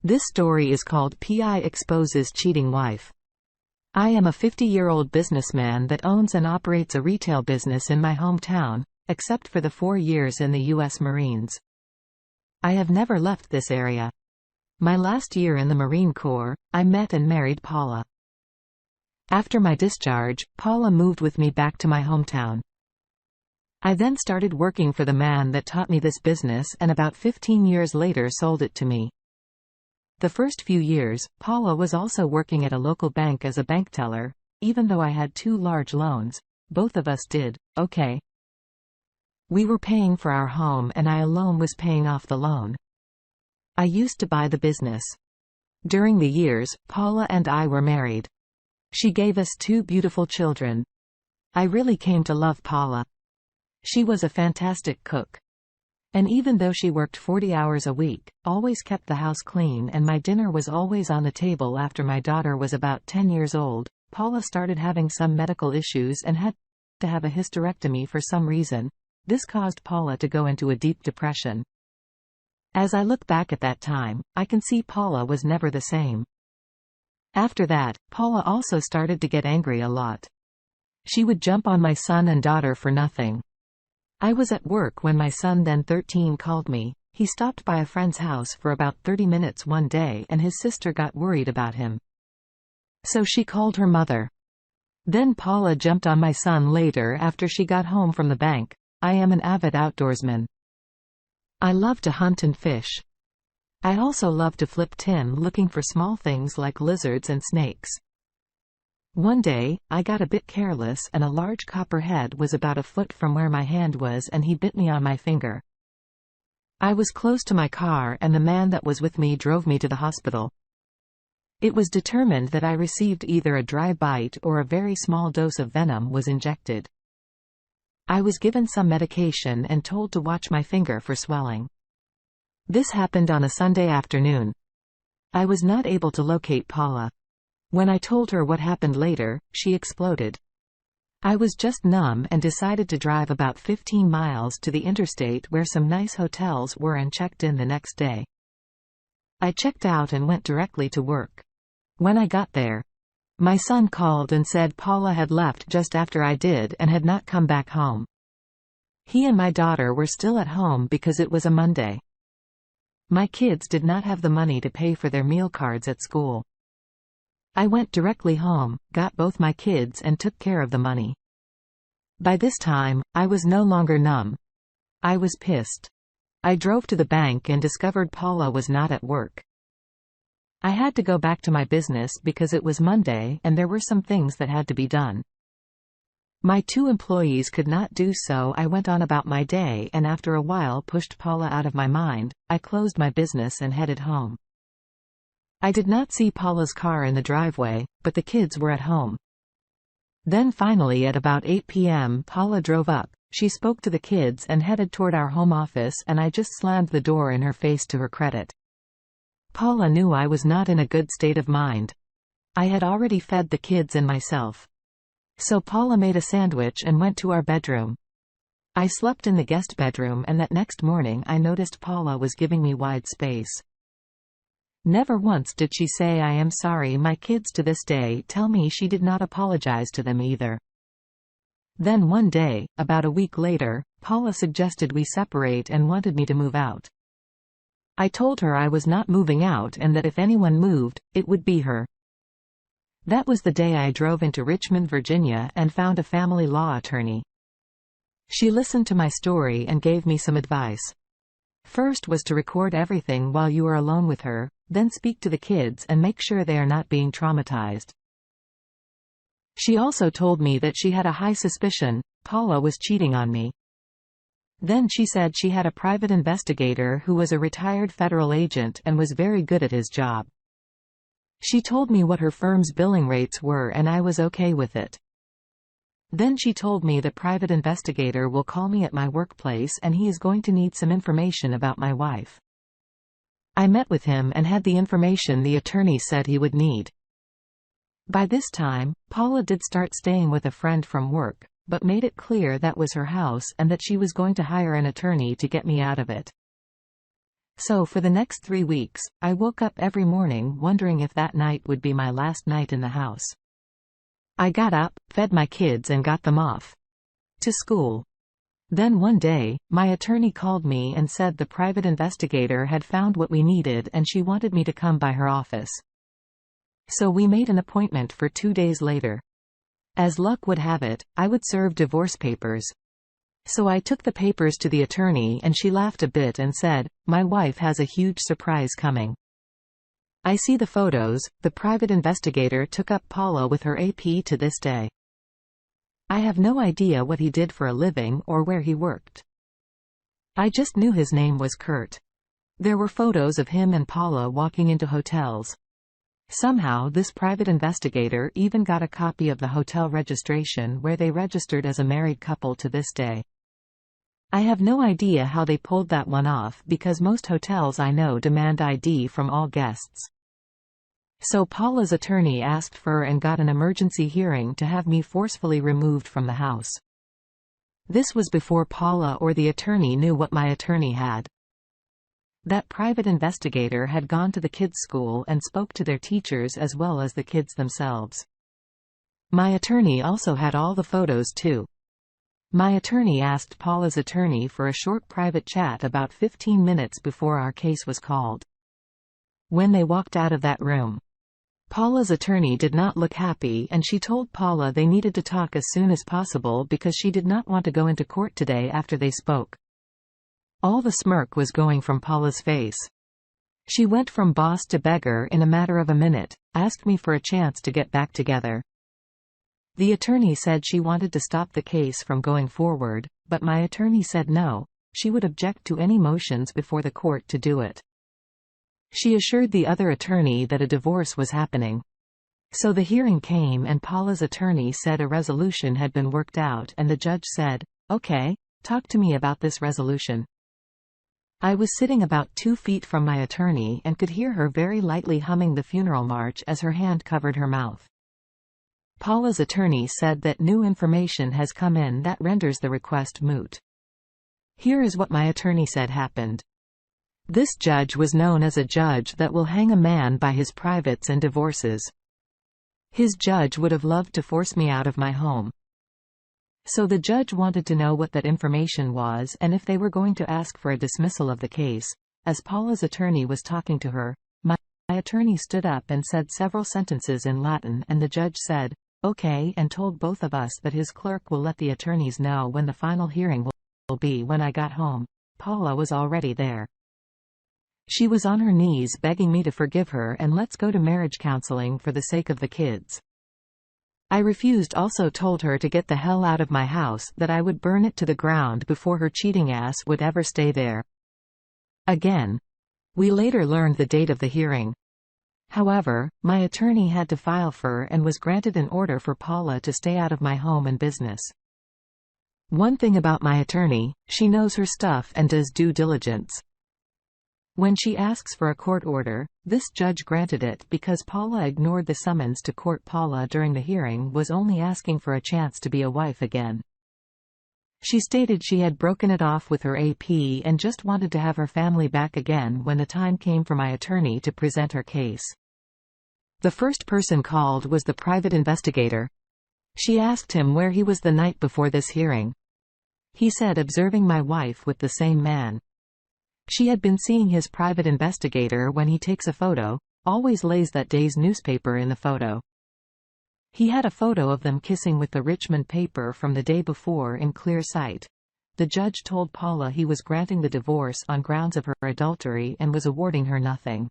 This story is called PI Exposes Cheating Wife. I am a 50-year-old businessman that owns and operates a retail business in my hometown, except for the 4 years in the U.S. Marines. I have never left this area. My last year in the Marine Corps, I met and married Paula. After my discharge, Paula moved with me back to my hometown. I then started working for the man that taught me this business and about 15 years later sold it to me. The first few years, Paula was also working at a local bank as a bank teller. Even though I had 2 large loans, both of us did okay. We were paying for our home and I alone was paying off the loan. I used to buy the business. During the years, Paula and I were married. She gave us 2 beautiful children. I really came to love Paula. She was a fantastic cook. And even though she worked 40 hours a week, always kept the house clean and my dinner was always on the table after my daughter was about 10 years old, Paula started having some medical issues and had to have a hysterectomy for some reason. This caused Paula to go into a deep depression. As I look back at that time, I can see Paula was never the same. After that, Paula also started to get angry a lot. She would jump on my son and daughter for nothing. I was at work when my son, then 13, called me. He stopped by a friend's house for about 30 minutes one day and his sister got worried about him. So she called her mother. Then Paula jumped on my son later after she got home from the bank. I am an avid outdoorsman. I love to hunt and fish. I also love to flip tin looking for small things like lizards and snakes. One day, I got a bit careless and a large copperhead was about a foot from where my hand was and he bit me on my finger. I was close to my car and the man that was with me drove me to the hospital. It was determined that I received either a dry bite or a very small dose of venom was injected. I was given some medication and told to watch my finger for swelling. This happened on a Sunday afternoon. I was not able to locate Paula. When I told her what happened later, she exploded. I was just numb and decided to drive about 15 miles to the interstate where some nice hotels were and checked in the next day. I checked out and went directly to work. When I got there, my son called and said Paula had left just after I did and had not come back home. He and my daughter were still at home because it was a Monday. My kids did not have the money to pay for their meal cards at school. I went directly home, got both my kids and took care of the money. By this time, I was no longer numb. I was pissed. I drove to the bank and discovered Paula was not at work. I had to go back to my business because it was Monday and there were some things that had to be done. My 2 employees could not do so. I went on about my day and after a while pushed Paula out of my mind. I closed my business and headed home. I did not see Paula's car in the driveway, but the kids were at home. Then finally at about 8 p.m. Paula drove up, she spoke to the kids and headed toward our home office and I just slammed the door in her face to her credit. Paula knew I was not in a good state of mind. I had already fed the kids and myself. So Paula made a sandwich and went to our bedroom. I slept in the guest bedroom and that next morning I noticed Paula was giving me wide space. Never once did she say I am sorry. My kids to this day tell me she did not apologize to them either. Then one day, about a week later, Paula suggested we separate and wanted me to move out. I told her I was not moving out and that if anyone moved, it would be her. That was the day I drove into Richmond, Virginia and found a family law attorney. She listened to my story and gave me some advice. First was to record everything while you are alone with her, then speak to the kids and make sure they are not being traumatized. She also told me that she had a high suspicion Paula was cheating on me. Then she said she had a private investigator who was a retired federal agent and was very good at his job. She told me what her firm's billing rates were and I was okay with it. Then she told me the private investigator will call me at my workplace and he is going to need some information about my wife. I met with him and had the information the attorney said he would need. By this time, Paula did start staying with a friend from work, but made it clear that was her house and that she was going to hire an attorney to get me out of it. So for the next 3 weeks, I woke up every morning wondering if that night would be my last night in the house. I got up, fed my kids and got them off to school. Then one day, my attorney called me and said the private investigator had found what we needed and she wanted me to come by her office. So we made an appointment for 2 days later. As luck would have it, I would serve divorce papers. So I took the papers to the attorney and she laughed a bit and said, "My wife has a huge surprise coming." I see the photos. The private investigator took up Paula with her AP to this day. I have no idea what he did for a living or where he worked. I just knew his name was Kurt. There were photos of him and Paula walking into hotels. Somehow this private investigator even got a copy of the hotel registration where they registered as a married couple to this day. I have no idea how they pulled that one off because most hotels I know demand ID from all guests. So Paula's attorney asked for and got an emergency hearing to have me forcefully removed from the house. This was before Paula or the attorney knew what my attorney had. That private investigator had gone to the kids' school and spoke to their teachers as well as the kids themselves. My attorney also had all the photos too. My attorney asked Paula's attorney for a short private chat about 15 minutes before our case was called. When they walked out of that room, Paula's attorney did not look happy and she told Paula they needed to talk as soon as possible because she did not want to go into court today after they spoke. All the smirk was going from Paula's face. She went from boss to beggar in a matter of a minute, asked me for a chance to get back together. The attorney said she wanted to stop the case from going forward, but my attorney said no, she would object to any motions before the court to do it. She assured the other attorney that a divorce was happening. So the hearing came and Paula's attorney said a resolution had been worked out and the judge said, "Okay, talk to me about this resolution." I was sitting about 2 feet from my attorney and could hear her very lightly humming the funeral march as her hand covered her mouth. Paula's attorney said that new information has come in that renders the request moot. Here is what my attorney said happened. This judge was known as a judge that will hang a man by his privates and divorces. His judge would have loved to force me out of my home. So the judge wanted to know what that information was and if they were going to ask for a dismissal of the case. As Paula's attorney was talking to her, my attorney stood up and said several sentences in Latin and the judge said, "Okay," and told both of us that his clerk will let the attorneys know when the final hearing will be. When I got home, Paula was already there. She was on her knees begging me to forgive her and let's go to marriage counseling for the sake of the kids. I refused, also told her to get the hell out of my house, that I would burn it to the ground before her cheating ass would ever stay there again. We later learned the date of the hearing. However, my attorney had to file for and was granted an order for Paula to stay out of my home and business. One thing about my attorney, she knows her stuff and does due diligence. When she asks for a court order, this judge granted it because Paula ignored the summons to court. Paula during the hearing was only asking for a chance to be a wife again. She stated she had broken it off with her AP and just wanted to have her family back again when the time came for my attorney to present her case. The first person called was the private investigator. She asked him where he was the night before this hearing. He said observing my wife with the same man. She had been seeing his private investigator when he takes a photo, always lays that day's newspaper in the photo. He had a photo of them kissing with the Richmond paper from the day before in clear sight. The judge told Paula he was granting the divorce on grounds of her adultery and was awarding her nothing.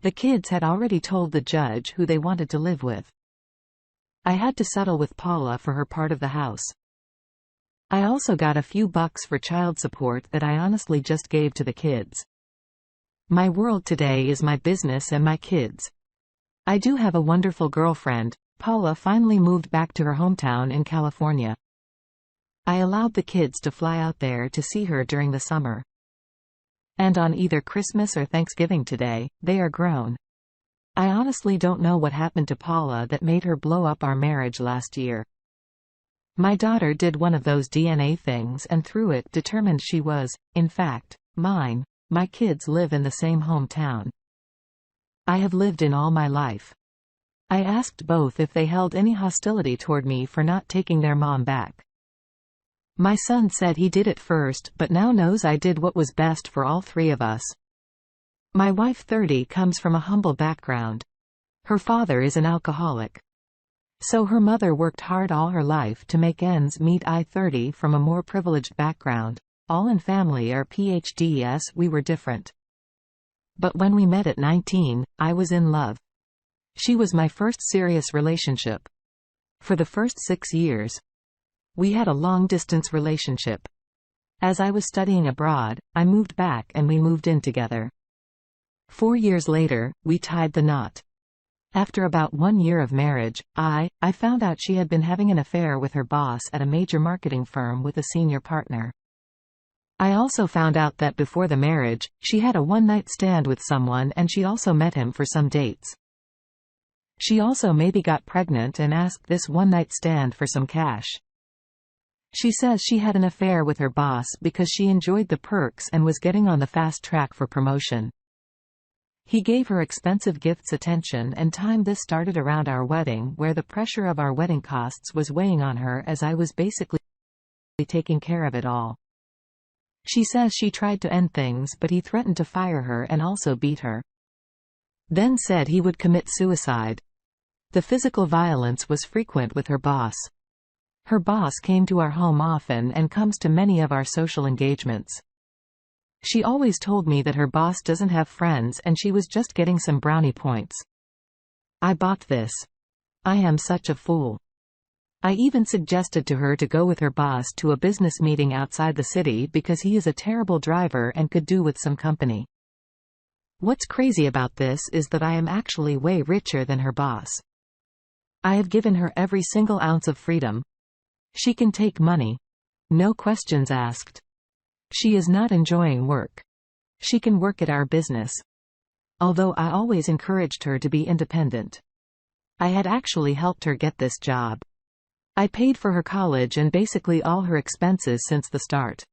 The kids had already told the judge who they wanted to live with. I had to settle with Paula for her part of the house. I also got a few bucks for child support that I honestly just gave to the kids. My world today is my business and my kids. I do have a wonderful girlfriend. Paula finally moved back to her hometown in California. I allowed the kids to fly out there to see her during the summer. And on either Christmas or Thanksgiving today, they are grown. I honestly don't know what happened to Paula that made her blow up our marriage last year. My daughter did one of those DNA things and through it determined she was, in fact, mine. My kids live in the same hometown I have lived in all my life. I asked both if they held any hostility toward me for not taking their mom back. My son said he did at first, but now knows I did what was best for all three of us. My wife 30 comes from a humble background. Her father is an alcoholic. So her mother worked hard all her life to make ends meet. I 30 from a more privileged background. All in family are PhDs. We were different. But when we met at 19, I was in love. She was my first serious relationship. For the first 6 years, we had a long-distance relationship. As I was studying abroad, I moved back and we moved in together. 4 years later, we tied the knot. After about 1 year of marriage, I found out she had been having an affair with her boss at a major marketing firm with a senior partner. I also found out that before the marriage, she had a one-night stand with someone and she also met him for some dates. She also maybe got pregnant and asked this one-night stand for some cash. She says she had an affair with her boss because she enjoyed the perks and was getting on the fast track for promotion. He gave her expensive gifts, attention and time. This started around our wedding, where the pressure of our wedding costs was weighing on her as I was basically taking care of it all. She says she tried to end things, but he threatened to fire her and also beat her. Then said he would commit suicide. The physical violence was frequent with her boss. Her boss came to our home often and comes to many of our social engagements. She always told me that her boss doesn't have friends and she was just getting some brownie points. I bought this. I am such a fool. I even suggested to her to go with her boss to a business meeting outside the city because he is a terrible driver and could do with some company. What's crazy about this is that I am actually way richer than her boss. I have given her every single ounce of freedom. She can take money. No questions asked. She is not enjoying work. She can work at our business. Although I always encouraged her to be independent. I had actually helped her get this job. I paid for her college and basically all her expenses since the start.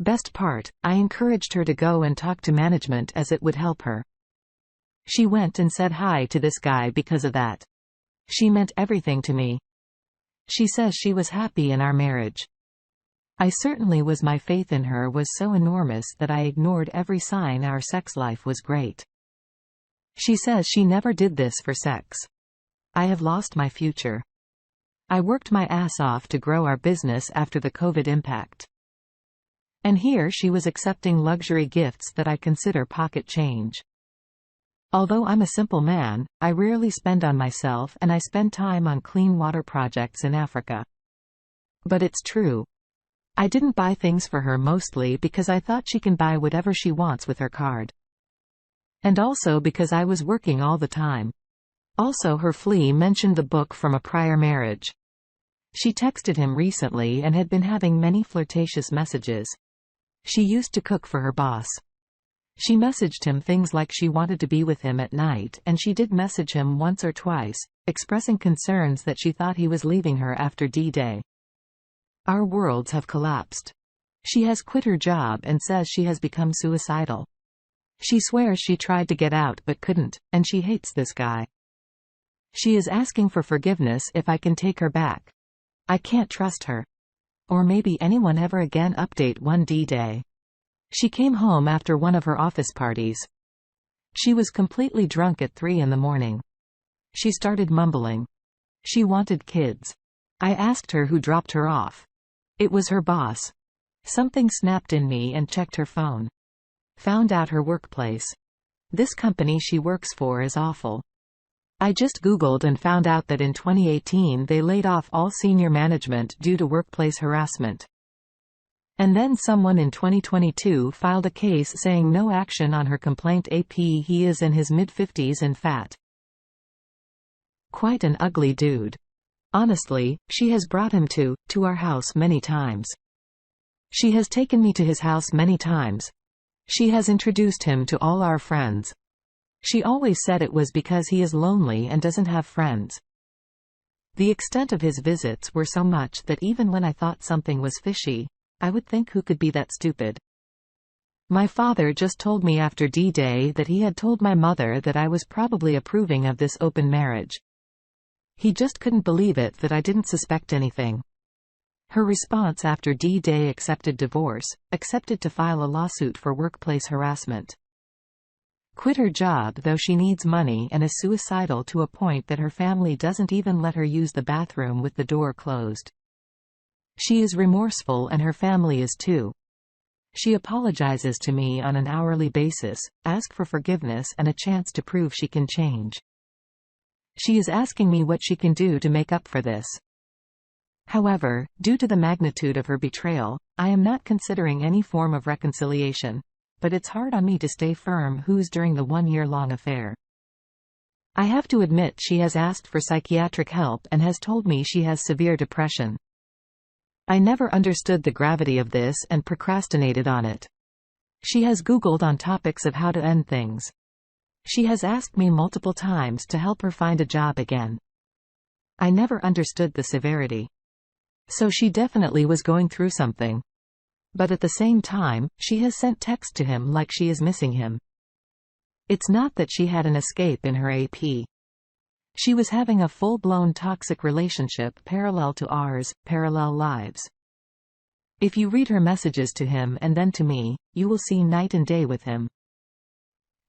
Best part, I encouraged her to go and talk to management as it would help her. She went and said hi to this guy because of that. She meant everything to me. She says she was happy in our marriage. I certainly was. My faith in her was so enormous that I ignored every sign our sex life was great. She says she never did this for sex. I have lost my future. I worked my ass off to grow our business after the COVID impact. And here she was accepting luxury gifts that I consider pocket change. Although I'm a simple man, I rarely spend on myself and I spend time on clean water projects in Africa. But it's true. I didn't buy things for her mostly because I thought she can buy whatever she wants with her card. And also because I was working all the time. Also her flea mentioned the book from a prior marriage. She texted him recently and had been having many flirtatious messages. She used to cook for her boss. She messaged him things like she wanted to be with him at night, and she did message him once or twice, expressing concerns that she thought he was leaving her after D-Day. Our worlds have collapsed. She has quit her job and says she has become suicidal. She swears she tried to get out but couldn't, and she hates this guy. She is asking for forgiveness if I can take her back. I can't trust her. Or maybe anyone ever again. Update 1 D-Day. She came home after one of her office parties. She was completely drunk at 3 in the morning. She started mumbling. She wanted kids. I asked her who dropped her off. It was her boss. Something snapped in me and checked her phone. Found out her workplace. This company she works for is awful. I just Googled and found out that in 2018 they laid off all senior management due to workplace harassment. And then someone in 2022 filed a case saying no action on her complaint. AP He is in his mid-50s and fat. Quite an ugly dude. Honestly, she has brought him to our house many times. She has taken me to his house many times. She has introduced him to all our friends. She always said it was because he is lonely and doesn't have friends. The extent of his visits were so much that even when I thought something was fishy, I would think who could be that stupid. My father just told me after D-Day that he had told my mother that I was probably approving of this open marriage. He just couldn't believe it that I didn't suspect anything. Her response after D-Day: accepted divorce, accepted to file a lawsuit for workplace harassment. Quit her job though she needs money and is suicidal to a point that her family doesn't even let her use the bathroom with the door closed. She is remorseful and her family is too. She apologizes to me on an hourly basis, asks for forgiveness and a chance to prove she can change. She is asking me what she can do to make up for this. However, due to the magnitude of her betrayal, I am not considering any form of reconciliation, but it's hard on me to stay firm who's during the one-year-long affair. I have to admit she has asked for psychiatric help and has told me she has severe depression. I never understood the gravity of this and procrastinated on it. She has Googled on topics of how to end things. She has asked me multiple times to help her find a job again. I never understood the severity. So she definitely was going through something. But at the same time, she has sent text to him like she is missing him. It's not that she had an escape in her AP. She was having a full-blown toxic relationship parallel to ours, parallel lives. If you read her messages to him and then to me, you will see night and day with him.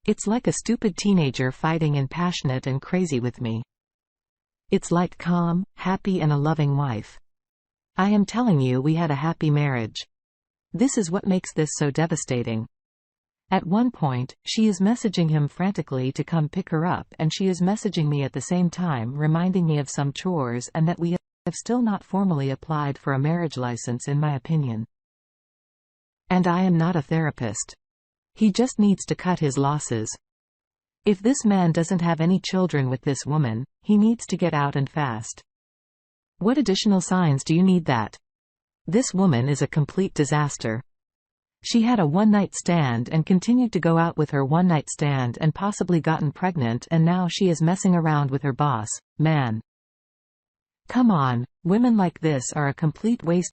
It's like a stupid teenager fighting and passionate and crazy with me. It's like calm, happy and a loving wife. I am telling you we had a happy marriage. This is what makes this so devastating. At one point, she is messaging him frantically to come pick her up and she is messaging me at the same time reminding me of some chores and that we have still not formally applied for a marriage license in my opinion. And I am not a therapist. He just needs to cut his losses. If this man doesn't have any children with this woman, he needs to get out and fast. What additional signs do you need that? This woman is a complete disaster. She had a one-night stand and continued to go out with her one-night stand and possibly gotten pregnant and now she is messing around with her boss, man. Come on, women like this are a complete waste.